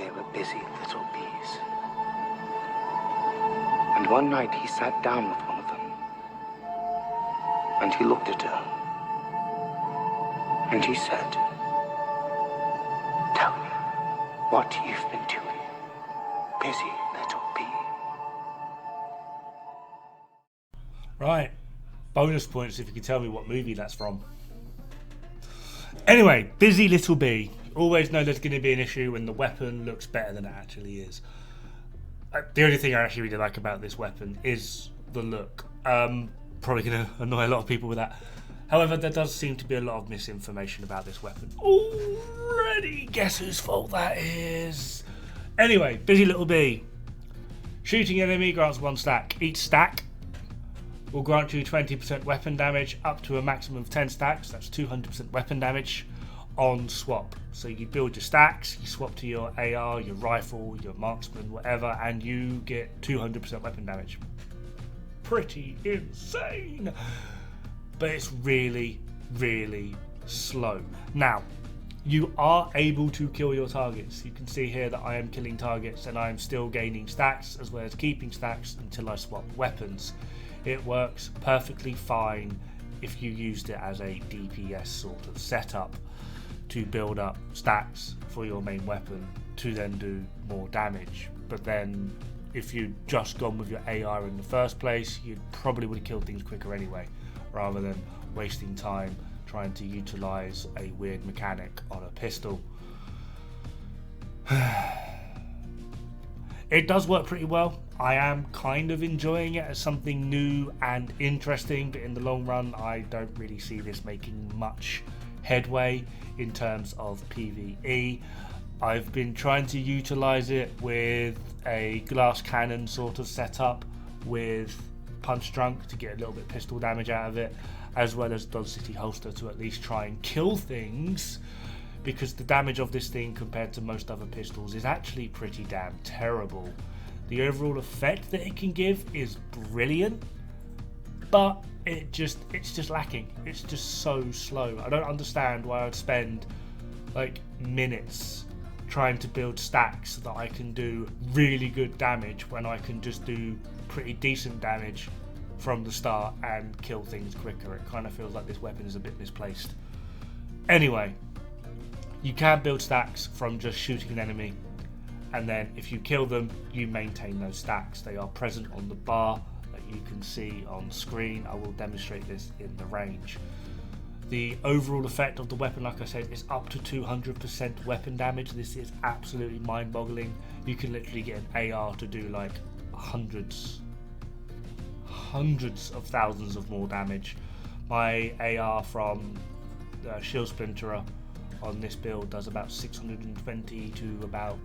they were busy little bees. And one night he sat down with one of them, and he looked at her, and he said, "Tell me what you've been doing, busy little bee." Right, bonus points if you can tell me what movie that's from. Anyway, busy little bee. Always know there's going to be an issue when the weapon looks better than it actually is. The only thing I actually really like about this weapon is the look. Probably going to annoy a lot of people with that. However, there does seem to be a lot of misinformation about this weapon. Already, guess whose fault that is? Anyway, busy little bee. Shooting enemy grants 1 stack. Each stack will grant you 20% weapon damage up to a maximum of 10 stacks. That's 200% weapon damage on swap. So you build your stacks, you swap to your AR, your rifle, your marksman, whatever, and you get 200% weapon damage. Pretty insane. But it's really, really slow. Now, you are able to kill your targets. You can see here that I am killing targets and I am still gaining stacks as well as keeping stacks until I swap weapons. It works perfectly fine if you used it as a DPS sort of setup to build up stacks for your main weapon to then do more damage. But then if you'd just gone with your AR in the first place, you probably would have killed things quicker anyway, rather than wasting time trying to utilize a weird mechanic on a pistol. It does work pretty well. I am kind of enjoying it as something new and interesting, but in the long run I don't really see this making much headway in terms of PvE. I've been trying to utilize it with a glass cannon sort of setup with punch drunk to get a little bit of pistol damage out of it, as well as Dod City holster to at least try and kill things, because the damage of this thing compared to most other pistols is actually pretty damn terrible. The overall effect that it can give is brilliant, but it's just lacking. It's just so slow. I don't understand why I'd spend like minutes trying to build stacks so that I can do really good damage when I can just do pretty decent damage from the start and kill things quicker. It kind of feels like this weapon is a bit misplaced. Anyway, you can build stacks from just shooting an enemy, and then if you kill them, you maintain those stacks. They are present on the bar that you can see on screen. I will demonstrate this in the range. The overall effect of the weapon, like I said, is up to 200% weapon damage. This is absolutely mind-boggling. You can literally get an AR to do like hundreds of thousands of more damage. My AR from Shield Splinterer on this build does about 620 to about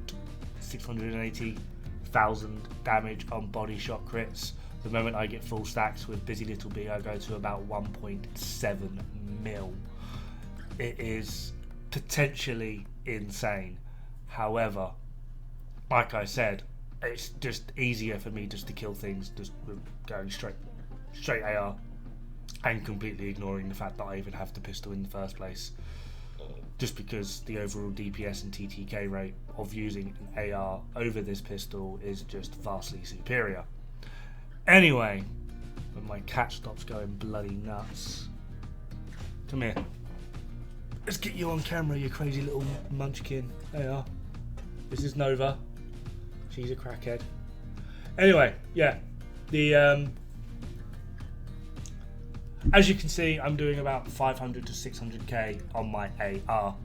680,000 damage on body shot crits. The moment I get full stacks with Busy Little Bee, I go to about 1.7 mil. It is potentially insane. However, like I said, it's just easier for me just to kill things just going straight AR and completely ignoring the fact that I even have the pistol in the first place, just because the overall DPS and TTK rate of using an AR over this pistol is just vastly superior. Anyway, when my cat stops going bloody nuts, come here, let's get you on camera, you crazy little munchkin. There you are. This is Nova. She's a crackhead. Anyway, yeah, the as you can see, I'm doing about 500 to 600k on my AR.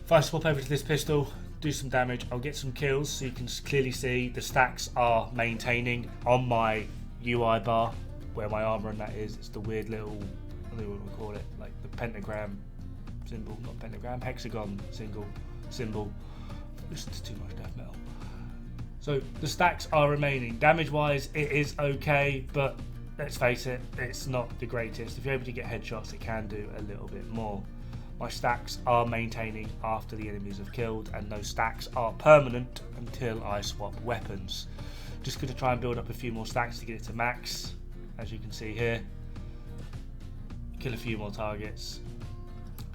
If I swap over to this pistol, do some damage, I'll get some kills, so you can clearly see the stacks are maintaining on my UI bar, where my armor and that is. It's the weird little, I don't know what we call it, like the pentagram symbol, not pentagram, hexagon symbol. This is too much death metal. So the stacks are remaining. Damage wise, it is okay, but let's face it, it's not the greatest. If you're able to get headshots, it can do a little bit more. My stacks are maintaining after the enemies have killed, and those stacks are permanent until I swap weapons. Just going to try and build up a few more stacks to get it to max, as you can see here. Kill a few more targets,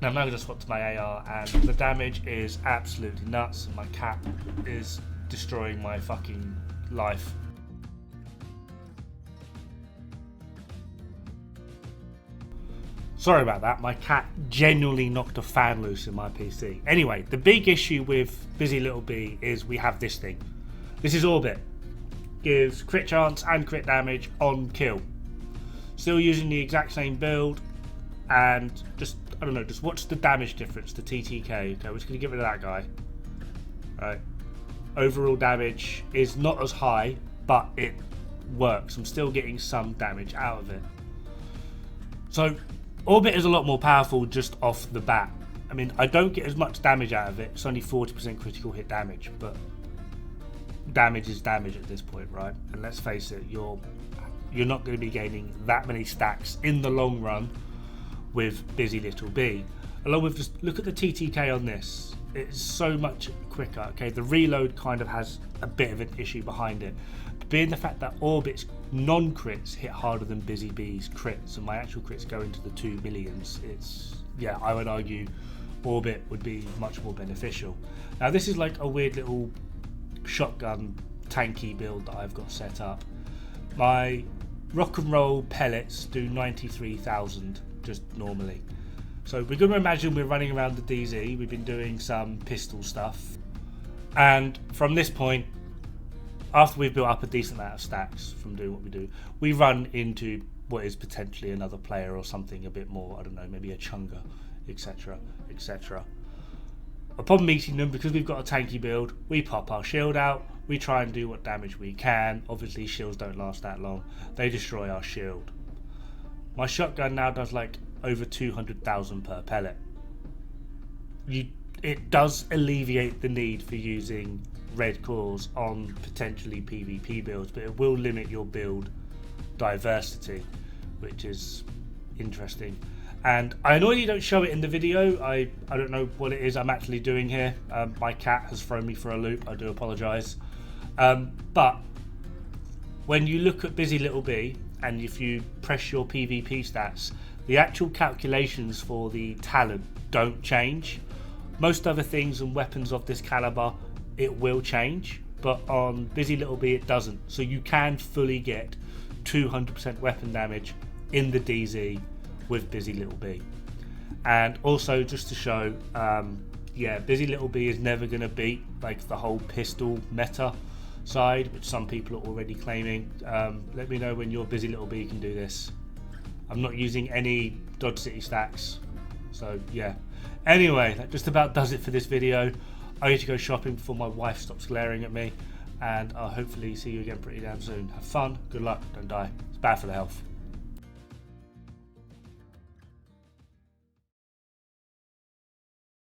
Now I'm now going to swap to my AR, and the damage is absolutely nuts, and my cat is destroying my fucking life. Sorry about that, my cat genuinely knocked a fan loose in my PC. Anyway, the big issue with Busy Little Bee is we have this thing. This is Orbit. Gives crit chance and crit damage on kill. Still using the exact same build, and just, I don't know, just watch the damage difference to TTK. Okay, we're just going to get rid of that guy. Right. Overall damage is not as high, but it works. I'm still getting some damage out of it. So, Orbit is a lot more powerful just off the bat. I mean, I don't get as much damage out of it. It's only 40% critical hit damage, but damage is damage at this point, right? And let's face it, you're not going to be gaining that many stacks in the long run with Busy Little Bee. Along with, just look at the TTK on this. It's so much quicker. Okay, the reload kind of has a bit of an issue behind it. But being the fact that Orbit's non-crits hit harder than Busy Bee's crits, and my actual crits go into the 2 millions, yeah, I would argue Orbit would be much more beneficial. Now this is like a weird little shotgun tanky build that I've got set up. My rock and roll pellets do 93,000 just normally. So we're going to imagine we're running around the DZ. We've been doing some pistol stuff, and from this point, after we've built up a decent amount of stacks from doing what we do, we run into what is potentially another player or something a bit more, I don't know, maybe a chunga, etc, etc. Upon meeting them, because we've got a tanky build, we pop our shield out, we try and do what damage we can. Obviously shields don't last that long, they destroy our shield. My shotgun now does like over 200,000 per pellet. It does alleviate the need for using red cores on potentially PvP builds, but it will limit your build diversity, which is interesting. And I annoyingly don't show it in the video. I don't know what it is I'm actually doing here. My cat has thrown me for a loop, I do apologise. But when you look at Busy Little Bee, and if you press your PvP stats, the actual calculations for the talent don't change. Most other things and weapons of this caliber, it will change, but on Busy Little Bee it doesn't. So you can fully get 200% weapon damage in the DZ with Busy Little Bee. And also just to show, yeah, Busy Little Bee is never going to beat like the whole pistol meta side, which some people are already claiming. Let me know when your Busy Little Bee can do this. I'm not using any Dodge City stacks, so yeah. Anyway, that just about does it for this video. I need to go shopping before my wife stops glaring at me, and I'll hopefully see you again pretty damn soon. Have fun, good luck, don't die. It's bad for the health.